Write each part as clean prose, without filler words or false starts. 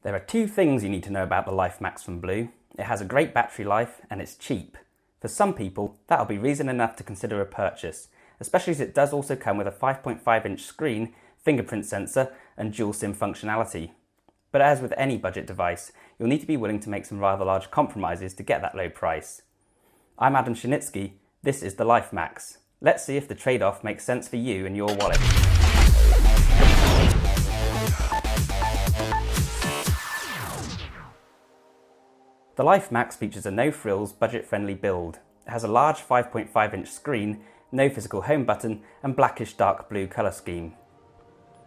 There are two things you need to know about the Life Max from BLU. It has a great battery life and it's cheap. For some people, that'll be reason enough to consider a purchase, especially as it does also come with a 5.5-inch screen, fingerprint sensor and dual SIM functionality. But as with any budget device, you'll need to be willing to make some rather large compromises to get that low price. I'm Adam Shinitsky, this is the Life Max. Let's see if the trade-off makes sense for you and your wallet. The Life Max features a no-frills, budget-friendly build. It has a large 5.5-inch screen, no physical home button and blackish dark blue colour scheme.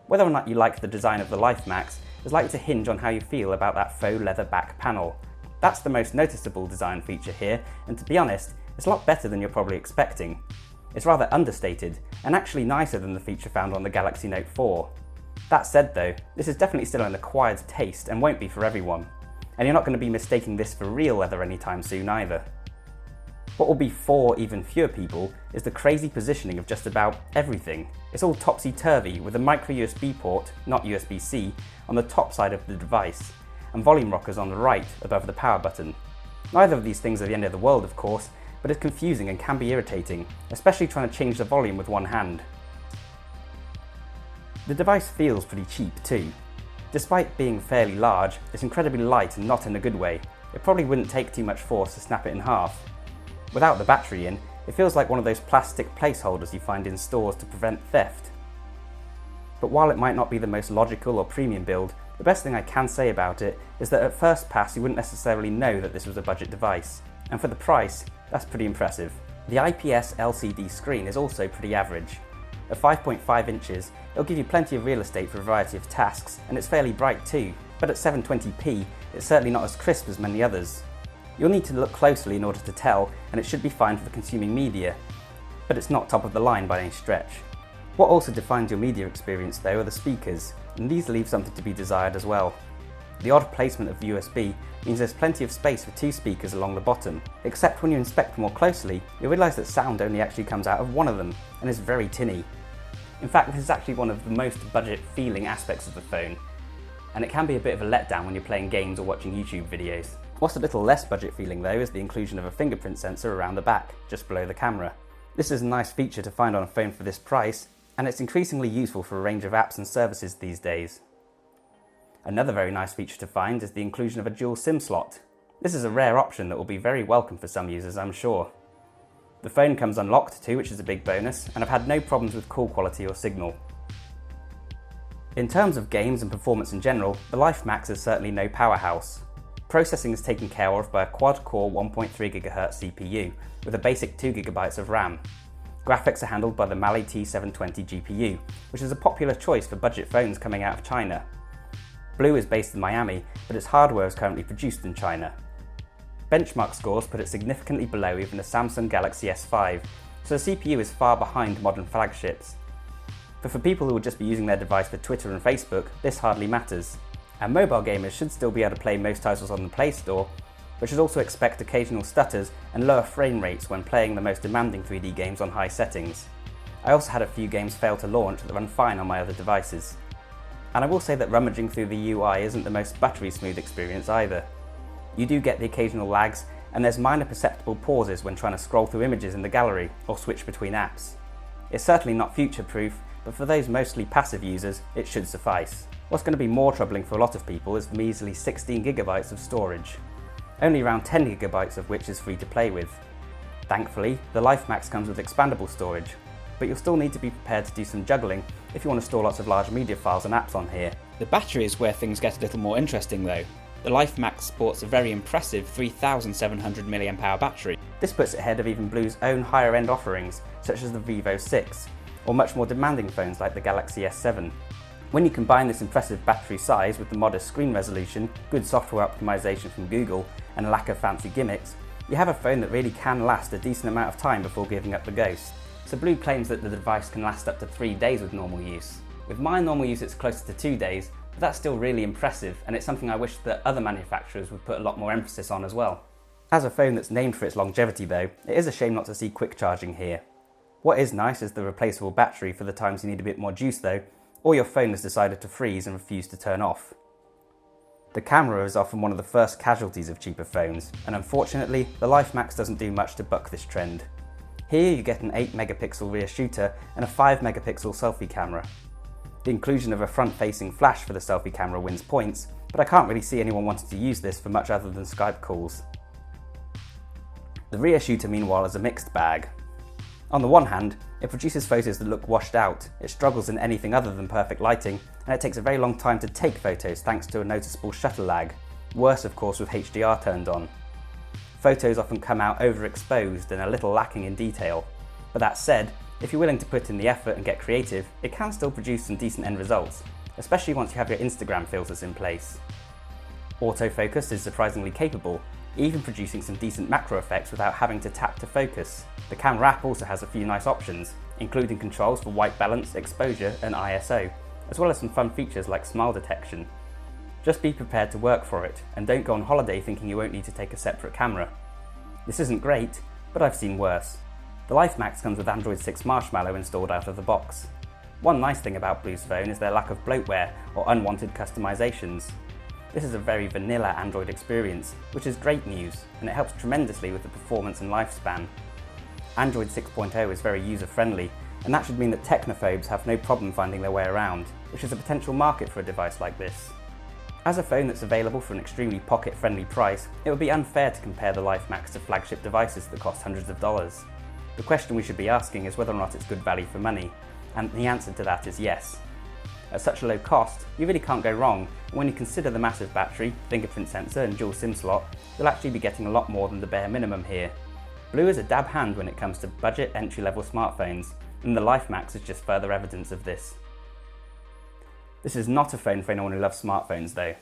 Whether or not you like the design of the Life Max is likely to hinge on how you feel about that faux leather back panel. That's the most noticeable design feature here, and to be honest, it's a lot better than you're probably expecting. It's rather understated, and actually nicer than the feature found on the Galaxy Note 4. That said though, this is definitely still an acquired taste and won't be for everyone. And you're not going to be mistaking this for real leather anytime soon either. What will be for even fewer people is the crazy positioning of just about everything. It's all topsy-turvy with a micro USB port, not USB-C, on the top side of the device, and volume rockers on the right above the power button. Neither of these things are the end of the world, of course, but it's confusing and can be irritating, especially trying to change the volume with one hand. The device feels pretty cheap too. Despite being fairly large, it's incredibly light and not in a good way. It probably wouldn't take too much force to snap it in half. Without the battery in, it feels like one of those plastic placeholders you find in stores to prevent theft. But while it might not be the most logical or premium build, the best thing I can say about it is that at first pass you wouldn't necessarily know that this was a budget device. And for the price, that's pretty impressive. The IPS LCD screen is also pretty average. At 5.5 inches, it'll give you plenty of real estate for a variety of tasks, and it's fairly bright too, but at 720p, it's certainly not as crisp as many others. You'll need to look closely in order to tell, and it should be fine for consuming media, but it's not top of the line by any stretch. What also defines your media experience though are the speakers, and these leave something to be desired as well. The odd placement of the USB means there's plenty of space for two speakers along the bottom, except when you inspect more closely, you'll realise that sound only actually comes out of one of them, and is very tinny. In fact, this is actually one of the most budget-feeling aspects of the phone, and it can be a bit of a letdown when you're playing games or watching YouTube videos. What's a little less budget-feeling though is the inclusion of a fingerprint sensor around the back, just below the camera. This is a nice feature to find on a phone for this price, and it's increasingly useful for a range of apps and services these days. Another very nice feature to find is the inclusion of a dual SIM slot. This is a rare option that will be very welcome for some users, I'm sure. The phone comes unlocked too, which is a big bonus, and I've had no problems with call quality or signal. In terms of games and performance in general, the Life Max is certainly no powerhouse. Processing is taken care of by a quad-core 1.3 GHz CPU with a basic 2 GB of RAM. Graphics are handled by the Mali T720 GPU, which is a popular choice for budget phones coming out of China. BLU is based in Miami, but its hardware is currently produced in China. Benchmark scores put it significantly below even the Samsung Galaxy S5, so the CPU is far behind modern flagships. But for people who will just be using their device for Twitter and Facebook, this hardly matters. And mobile gamers should still be able to play most titles on the Play Store, but should also expect occasional stutters and lower frame rates when playing the most demanding 3D games on high settings. I also had a few games fail to launch that run fine on my other devices. And I will say that rummaging through the UI isn't the most buttery smooth experience either. You do get the occasional lags, and there's minor perceptible pauses when trying to scroll through images in the gallery or switch between apps. It's certainly not future-proof, but for those mostly passive users, it should suffice. What's going to be more troubling for a lot of people is the measly 16 GB of storage, only around 10 GB of which is free to play with. Thankfully, the Life Max comes with expandable storage, but you'll still need to be prepared to do some juggling if you want to store lots of large media files and apps on here. The battery is where things get a little more interesting though. The Life Max sports a very impressive 3700 mAh battery. This puts it ahead of even BLU's own higher end offerings, such as the Vivo 6, or much more demanding phones like the Galaxy S7. When you combine this impressive battery size with the modest screen resolution, good software optimization from Google, and a lack of fancy gimmicks, you have a phone that really can last a decent amount of time before giving up the ghost. So BLU claims that the device can last up to 3 days with normal use. With my normal use it's closer to 2 days, but that's still really impressive, and it's something I wish that other manufacturers would put a lot more emphasis on as well. As a phone that's named for its longevity though, it is a shame not to see quick charging here. What is nice is the replaceable battery for the times you need a bit more juice though, or your phone has decided to freeze and refuse to turn off. The camera is often one of the first casualties of cheaper phones, and unfortunately, the Life Max doesn't do much to buck this trend. Here you get an 8 megapixel rear shooter and a 5 megapixel selfie camera. The inclusion of a front-facing flash for the selfie camera wins points, but I can't really see anyone wanting to use this for much other than Skype calls. The rear shooter, meanwhile, is a mixed bag. On the one hand, it produces photos that look washed out, it struggles in anything other than perfect lighting, and it takes a very long time to take photos thanks to a noticeable shutter lag, worse of course with HDR turned on. Photos often come out overexposed and a little lacking in detail, but that said, if you're willing to put in the effort and get creative, it can still produce some decent end results, especially once you have your Instagram filters in place. Autofocus is surprisingly capable, even producing some decent macro effects without having to tap to focus. The camera app also has a few nice options, including controls for white balance, exposure and ISO, as well as some fun features like smile detection. Just be prepared to work for it, and don't go on holiday thinking you won't need to take a separate camera. This isn't great, but I've seen worse. The Life Max comes with Android 6 Marshmallow installed out of the box. One nice thing about BLU's phone is their lack of bloatware or unwanted customizations. This is a very vanilla Android experience, which is great news, and it helps tremendously with the performance and lifespan. Android 6.0 is very user-friendly, and that should mean that technophobes have no problem finding their way around, which is a potential market for a device like this. As a phone that's available for an extremely pocket-friendly price, it would be unfair to compare the Life Max to flagship devices that cost hundreds of dollars. The question we should be asking is whether or not it's good value for money, and the answer to that is yes. At such a low cost, you really can't go wrong, and when you consider the massive battery, fingerprint sensor and dual SIM slot, you'll actually be getting a lot more than the bare minimum here. BLU is a dab hand when it comes to budget entry-level smartphones, and the Life Max is just further evidence of this. This is not a phone for anyone who loves smartphones though.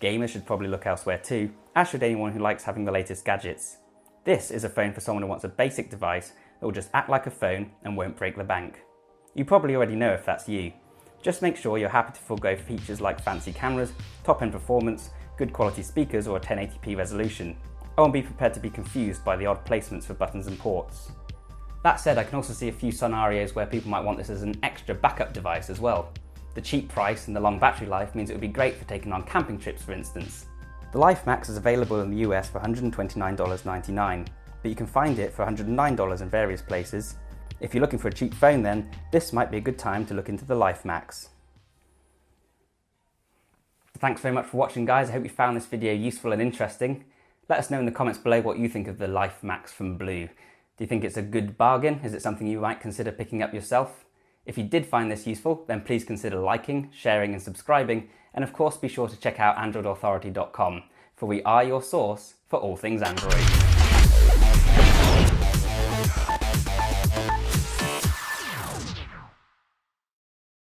Gamers should probably look elsewhere too, as should anyone who likes having the latest gadgets. This is a phone for someone who wants a basic device that will just act like a phone and won't break the bank. You probably already know if that's you. Just make sure you're happy to forego features like fancy cameras, top-end performance, good quality speakers or a 1080p resolution. Oh, and be prepared to be confused by the odd placements for buttons and ports. That said, I can also see a few scenarios where people might want this as an extra backup device as well. The cheap price and the long battery life means it would be great for taking on camping trips, for instance. The Life Max is available in the US for $129.99, but you can find it for $109 in various places. If you're looking for a cheap phone then, this might be a good time to look into the Life Max. Thanks very much for watching guys, I hope you found this video useful and interesting. Let us know in the comments below what you think of the Life Max from BLU. Do you think it's a good bargain? Is it something you might consider picking up yourself? If you did find this useful, then please consider liking, sharing and subscribing, and of course be sure to check out AndroidAuthority.com, for we are your source for all things Android.